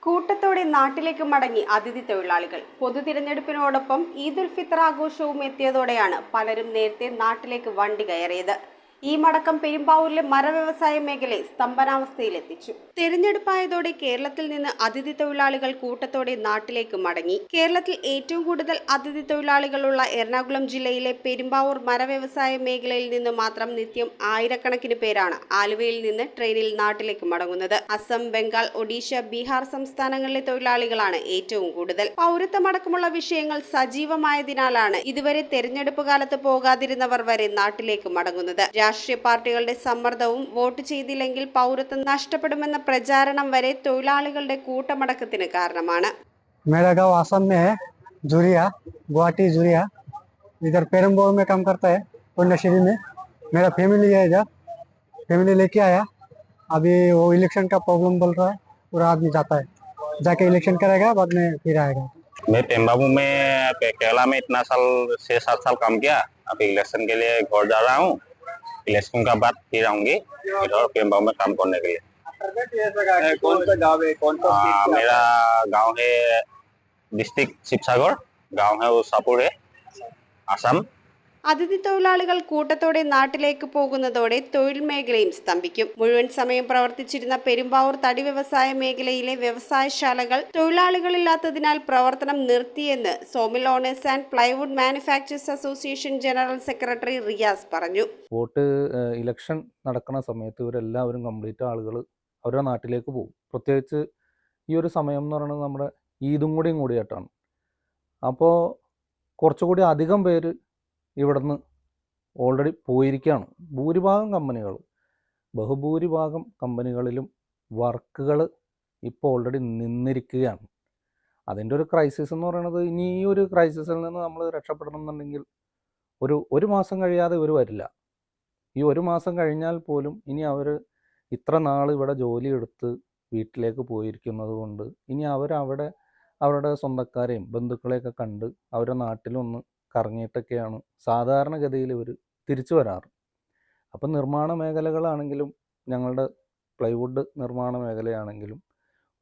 കൂട്ടത്തോടെ നാട്ടിലേക്ക് മടങ്ങി അതിഥി തൊഴിലാളികൾ. പൊതുതിരഞ്ഞെടുപ്പിനോടൊപ്പം ഈദുൽ ഫിത്തർ ആഘോഷവും എത്തിയതോടെയാണ് പലരും നേരത്തെ നാട്ടിലേക്ക് വണ്ടി കയറിയത്. ഈ മടക്കം പെരുമ്പാവൂരിലെ മരവ്യവസായ മേഖലയെ സ്തംഭനാവസ്ഥയിലെത്തിച്ചു. തെരഞ്ഞെടുപ്പായതോടെ കേരളത്തിൽ നിന്ന് അതിഥി തൊഴിലാളികൾ കൂട്ടത്തോടെ നാട്ടിലേക്ക് മടങ്ങി. കേരളത്തിൽ ഏറ്റവും കൂടുതൽ അതിഥി തൊഴിലാളികളുള്ള എറണാകുളം ജില്ലയിലെ പെരുമ്പാവൂർ മരവ്യവസായ മേഖലയിൽ നിന്ന് മാത്രം നിത്യം ആയിരക്കണക്കിന് പേരാണ് ആലുവയിൽ നിന്ന് ട്രെയിനിൽ നാട്ടിലേക്ക് മടങ്ങുന്നത്. അസം, ബംഗാൾ, ഒഡീഷ, ബീഹാർ സംസ്ഥാനങ്ങളിലെ തൊഴിലാളികളാണ് ഏറ്റവും കൂടുതൽ. പൗരത്വമടക്കമുള്ള വിഷയങ്ങൾ സജീവമായതിനാലാണ് ഇതുവരെ തെരഞ്ഞെടുപ്പ് കാലത്ത് പോകാതിരുന്നവർ വരെ നാട്ടിലേക്ക് മടങ്ങുന്നത്. രാഷ്ട്രീയ പാർട്ടികളുടെ സമ്മർദ്ദവും വോട്ട് ചെയ്തില്ലെങ്കിൽ പൗരത്വം നഷ്ടപ്പെടുമെന്ന പ്രചാരണം വരെ തൊഴിലാളികളുടെ കൂട്ടമടക്കത്തിന് കാരണമാണ്. मेरा गांव आसाम में है, जुरिया, गुवाहाटी जुरिया। इधर पेरम्बोर में काम करता है पुण्यश्री में। मेरा फैमिली है इधर, फैमिली लेके आया। अभी वो इलेक्शन का प्रॉब्लम बोल रहा है, पूरा आदमी जाता है, जाके इलेक्शन करेगा, बाद में फिर आएगा। मैं पेम्बाबू में केरला में इतना साल 6-7 साल काम किया। अभी इलेक्शन के लिए घर जा रहा हूँ। इलेक्शन का बाद फिर आऊंगी इधर पेम्बाबू में काम करने के लिए। कौन सा गाँव है? कौन सा मेरा गांव है डिस्ट्रिक्ट शिवसागर, गांव है वो सापुर है, आसाम। അതിഥി തൊഴിലാളികൾ കൂട്ടത്തോടെ നാട്ടിലേക്ക് പോകുന്നതോടെ തൊഴിൽ മേഖലയും സ്തംഭിക്കും. മുഴുവൻ സമയം പ്രവർത്തിച്ചിരുന്ന പെരുമ്പാവൂർ തടി വ്യവസായ മേഖലയിലെ വ്യവസായശാലകൾ തൊഴിലാളികളില്ലാത്തതിനാൽ പ്രവർത്തനം നിർത്തിയെന്ന് sawmill owners and plywood manufacturers association general secretary Riyas പറഞ്ഞു. വോട്ട് ഇലക്ഷൻ നടക്കുന്ന സമയത്ത് ഇവരെല്ലാവരും കംപ്ലീറ്റ് ആളുകൾ അവരുടെ നാട്ടിലേക്ക് പോകും. പ്രത്യേകിച്ച് ഈ ഒരു സമയം എന്ന് പറയുന്നത് നമ്മുടെ ഈദും കൂടിയായിട്ടാണ്. അപ്പോൾ കുറച്ചുകൂടി അധികം പേര് ഇവിടുന്ന് ഓൾറെഡി പോയിരിക്കുകയാണ്. ബഹുഭൂരിഭാഗം കമ്പനികളിലും വർക്കുകൾ ഇപ്പോൾ ഓൾറെഡി നിന്നിരിക്കുകയാണ്. അതിൻ്റെ ഒരു ക്രൈസിസ് എന്ന് പറയുന്നത്, ഇനി ഈ ഒരു ക്രൈസിസിൽ നിന്ന് നമ്മൾ രക്ഷപ്പെടണമെന്നുണ്ടെങ്കിൽ ഒരു മാസം കഴിയാതെ ഇവർ വരില്ല. ഈ ഒരു മാസം കഴിഞ്ഞാൽ പോലും ഇനി അവർ ഇത്ര നാൾ ഇവിടെ ജോലിയെടുത്ത് വീട്ടിലേക്ക് പോയിരിക്കുന്നത് കൊണ്ട് ഇനി അവരുടെ സ്വന്തക്കാരെയും ബന്ധുക്കളെയൊക്കെ കണ്ട് അവരുടെ നാട്ടിലൊന്ന് കറങ്ങിയിട്ടൊക്കെയാണ് സാധാരണഗതിയിൽ ഇവർ തിരിച്ചു വരാറ്. അപ്പം നിർമ്മാണ മേഖലകളാണെങ്കിലും ഞങ്ങളുടെ പ്ലൈവുഡ് നിർമ്മാണ മേഖലയാണെങ്കിലും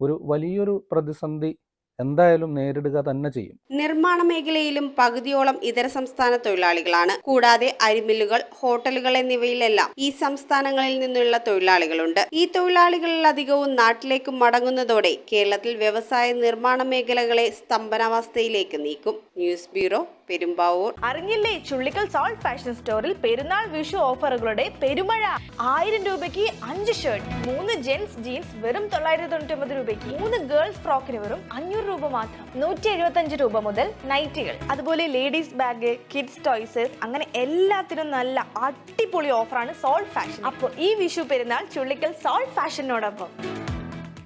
ഒരു വലിയൊരു പ്രതിസന്ധി എന്തായാലും നേരിടുക തന്നെ ചെയ്യും. നിർമ്മാണ മേഖലയിലും പകുതിയോളം ഇതര സംസ്ഥാന തൊഴിലാളികളാണ്. കൂടാതെ അരിമില്ലുകൾ, ഹോട്ടലുകൾ എന്നിവയിലെല്ലാം ഈ സംസ്ഥാനങ്ങളിൽ നിന്നുള്ള തൊഴിലാളികളുണ്ട്. ഈ തൊഴിലാളികളിൽ അധികവും നാട്ടിലേക്ക് മടങ്ങുന്നതോടെ കേരളത്തിൽ വ്യവസായ നിർമ്മാണ മേഖലകളെ സ്തംഭനാവസ്ഥയിലേക്ക് നീക്കും. News bureau, Perumbavoor. അറിഞ്ഞില്ലേ, ചുള്ളിക്കൽ സോൾട്ട് ഫാഷൻ സ്റ്റോറിൽ പെരുന്നാൾ വിഷു ഓഫറുകളുടെ പെരുമഴ. 1000 രൂപയ്ക്ക് 5 ഷർട്ട്, 3 ജെന്റ്സ് ജീൻസ് വെറും 999 രൂപയ്ക്ക്, 3 ഗേൾസ് ഫ്രോക്കിന് വെറും 500 രൂപ മാത്രം. 175 രൂപ മുതൽ നൈറ്റികൾ, അതുപോലെ ലേഡീസ് ബാഗ്, കിഡ്സ് ടോയ്സ്, അങ്ങനെ എല്ലാത്തിനും നല്ല അടിപൊളി ഓഫറാണ് സോൾട്ട് ഫാഷൻ. അപ്പോൾ ഈ വിഷു പെരുന്നാൾ ചുള്ളിക്കൽ സോൾട്ട് ഫാഷനോടൊപ്പം.